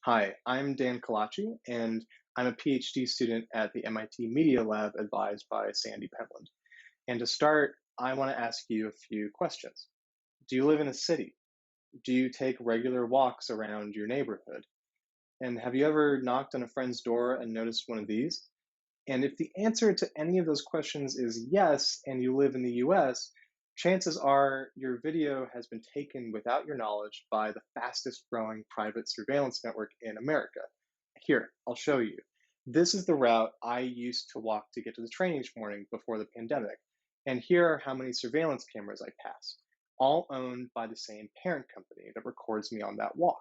Hi, I'm Dan Kalachi, and I'm a PhD student at the MIT Media Lab advised by Sandy Pentland. And to start, I want to ask you a few questions. Do you live in a city? Do you take regular walks around your neighborhood? And have you ever knocked on a friend's door and noticed one of these? And if the answer to any of those questions is yes, and you live in the US, chances are your video has been taken without your knowledge by the fastest growing private surveillance network in America. Here, I'll show you. This is the route I used to walk to get to the train each morning before the pandemic. And here are how many surveillance cameras I pass, all owned by the same parent company that records me on that walk.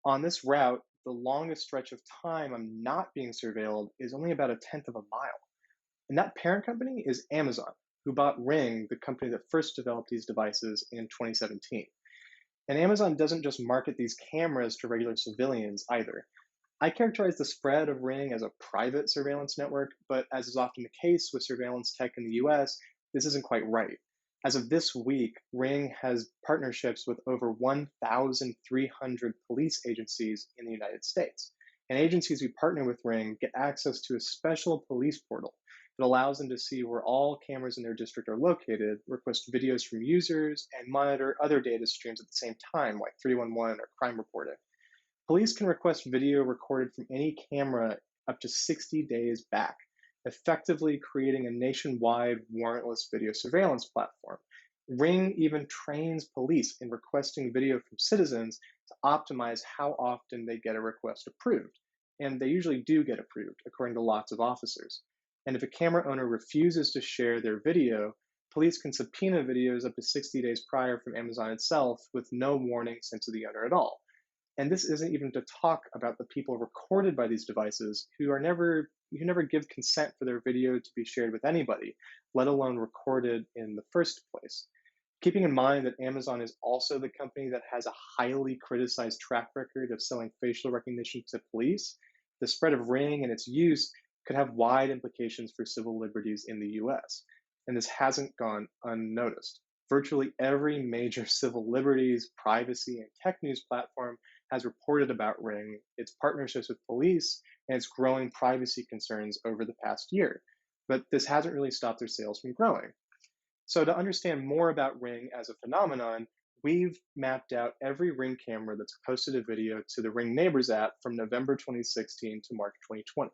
On this route, the longest stretch of time I'm not being surveilled is only about a tenth of a mile. And that parent company is Amazon, who bought Ring, the company that first developed these devices in 2017. And Amazon doesn't just market these cameras to regular civilians either. I characterize the spread of Ring as a private surveillance network, but as is often the case with surveillance tech in the US, this isn't quite right. As of this week, Ring has partnerships with over 1,300 police agencies in the United States. And agencies who partner with Ring get access to a special police portal that allows them to see where all cameras in their district are located, request videos from users, and monitor other data streams at the same time, like 311 or crime reporting. Police can request video recorded from any camera up to 60 days back, effectively creating a nationwide warrantless video surveillance platform. Ring even trains police in requesting video from citizens to optimize how often they get a request approved. And they usually do get approved, according to lots of officers. And if a camera owner refuses to share their video, police can subpoena videos up to 60 days prior from Amazon itself with no warning sent to the owner at all. And this isn't even to talk about the people recorded by these devices who never give consent for their video to be shared with anybody, let alone recorded in the first place. Keeping in mind that Amazon is also the company that has a highly criticized track record of selling facial recognition to police, the spread of Ring and its use could have wide implications for civil liberties in the US. And this hasn't gone unnoticed. Virtually every major civil liberties, privacy, and tech news platform has reported about Ring, its partnerships with police, and its growing privacy concerns over the past year. But this hasn't really stopped their sales from growing. So, to understand more about Ring as a phenomenon, we've mapped out every Ring camera that's posted a video to the Ring Neighbors app from November 2016 to March 2020.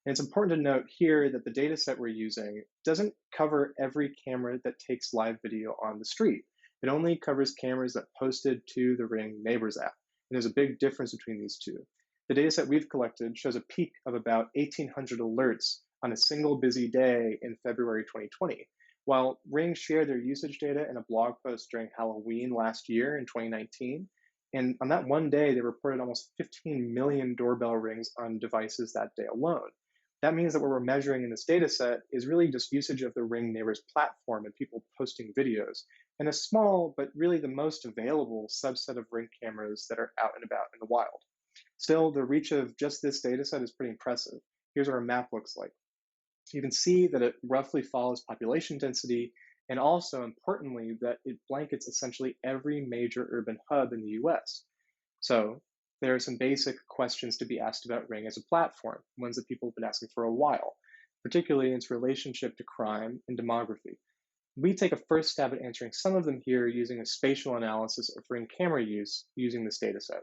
And it's important to note here that the data set we're using doesn't cover every camera that takes live video on the street. It only covers cameras that posted to the Ring Neighbors app. And there's a big difference between these two. The data set we've collected shows a peak of about 1,800 alerts on a single busy day in February 2020, while Ring shared their usage data in a blog post during Halloween last year in 2019. And on that one day, they reported almost 15 million doorbell rings on devices that day alone. That means that what we're measuring in this data set is really just usage of the Ring Neighbors platform and people posting videos, and a small, but really the most available subset of Ring cameras that are out and about in the wild. Still, the reach of just this data set is pretty impressive. Here's what our map looks like. You can see that it roughly follows population density, and also importantly, that it blankets essentially every major urban hub in the US. So there are some basic questions to be asked about Ring as a platform, ones that people have been asking for a while, particularly in its relationship to crime and demography. We take a first stab at answering some of them here using a spatial analysis of Ring camera use using this dataset.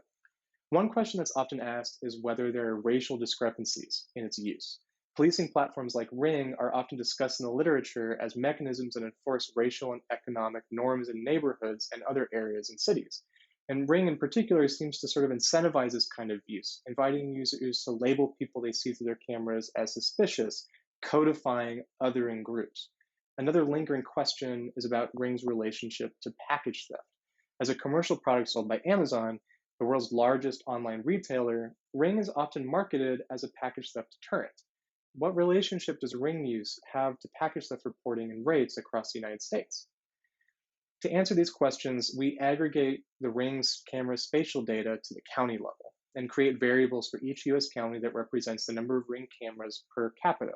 One question that's often asked is whether there are racial discrepancies in its use. Policing platforms like Ring are often discussed in the literature as mechanisms that enforce racial and economic norms in neighborhoods and other areas in cities. And Ring in particular seems to sort of incentivize this kind of use, inviting users to label people they see through their cameras as suspicious, codifying othering groups. Another lingering question is about Ring's relationship to package theft. As a commercial product sold by Amazon, the world's largest online retailer, Ring is often marketed as a package theft deterrent. What relationship does Ring use have to package theft reporting and rates across the United States? To answer these questions, we aggregate the Ring's camera spatial data to the county level and create variables for each US county that represents the number of Ring cameras per capita.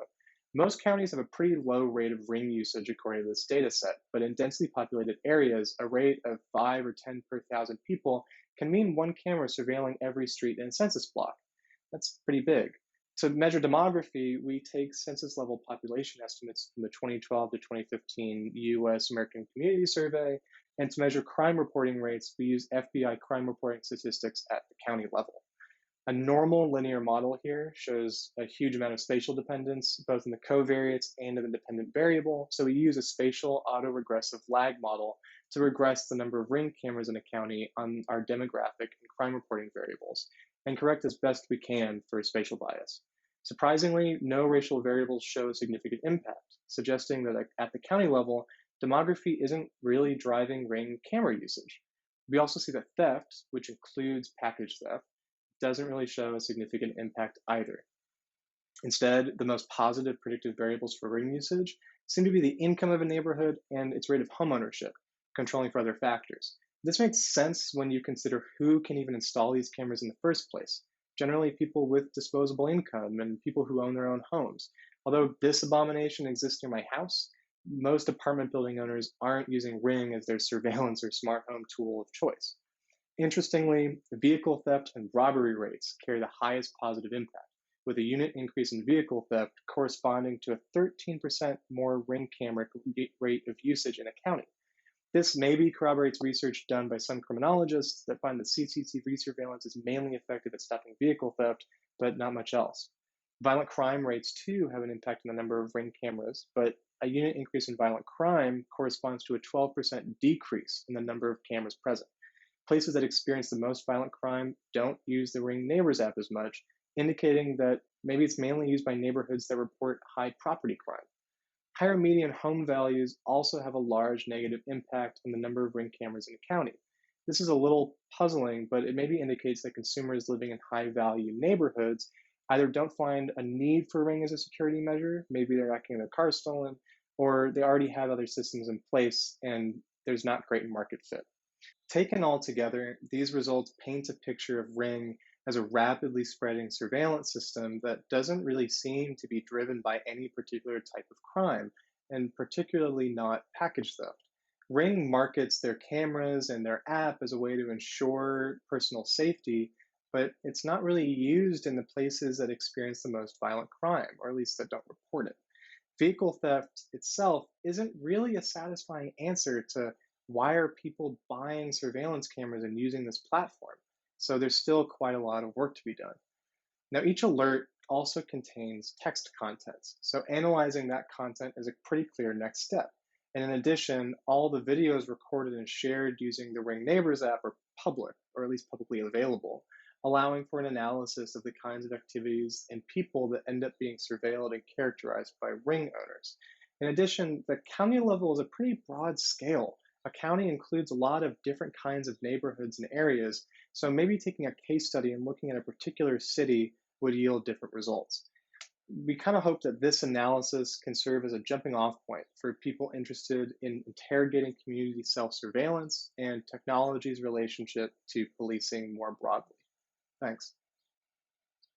Most counties have a pretty low rate of Ring usage according to this data set, but in densely populated areas, a rate of 5 or 10 per thousand people can mean one camera surveilling every street in a census block. That's pretty big. To measure demography, we take census level population estimates from the 2012 to 2015 US American Community Survey, and to measure crime reporting rates, we use FBI crime reporting statistics at the county level. A normal linear model here shows a huge amount of spatial dependence, both in the covariates and in the dependent variable. So we use a spatial autoregressive lag model to regress the number of ring cameras in a county on our demographic and crime reporting variables, and correct as best we can for spatial bias. Surprisingly, no racial variables show significant impact, suggesting that at the county level, demography isn't really driving ring camera usage. We also see that theft, which includes package theft, doesn't really show a significant impact either. Instead, the most positive predictive variables for ring usage seem to be the income of a neighborhood and its rate of homeownership, controlling for other factors. This makes sense when you consider who can even install these cameras in the first place. Generally, people with disposable income and people who own their own homes. Although this abomination exists near my house, most apartment building owners aren't using Ring as their surveillance or smart home tool of choice. Interestingly, vehicle theft and robbery rates carry the highest positive impact, with a unit increase in vehicle theft corresponding to a 13% more ring camera rate of usage in a county. This maybe corroborates research done by some criminologists that find that CCTV surveillance is mainly effective at stopping vehicle theft, but not much else. Violent crime rates too have an impact on the number of ring cameras, but a unit increase in violent crime corresponds to a 12% decrease in the number of cameras present. Places that experience the most violent crime don't use the Ring Neighbors app as much, indicating that maybe it's mainly used by neighborhoods that report high property crime. Higher median home values also have a large negative impact on the number of Ring cameras in a county. This is a little puzzling, but it maybe indicates that consumers living in high value neighborhoods either don't find a need for Ring as a security measure, maybe they're not getting their car stolen, or they already have other systems in place and there's not great market fit. Taken all together, these results paint a picture of Ring as a rapidly spreading surveillance system that doesn't really seem to be driven by any particular type of crime, and particularly not package theft. Ring markets their cameras and their app as a way to ensure personal safety, but it's not really used in the places that experience the most violent crime, or at least that don't report it. Vehicle theft itself isn't really a satisfying answer to why are people buying surveillance cameras and using this platform. So there's still quite a lot of work to be done. Now, each alert also contains text content. So analyzing that content is a pretty clear next step. And in addition, all the videos recorded and shared using the Ring Neighbors app are public, or at least publicly available, allowing for an analysis of the kinds of activities and people that end up being surveilled and characterized by Ring owners. In addition, the county level is a pretty broad scale. A county includes a lot of different kinds of neighborhoods and areas, so maybe taking a case study and looking at a particular city would yield different results. We kind of hope that this analysis can serve as a jumping off point for people interested in interrogating community self surveillance and technology's relationship to policing more broadly. Thanks.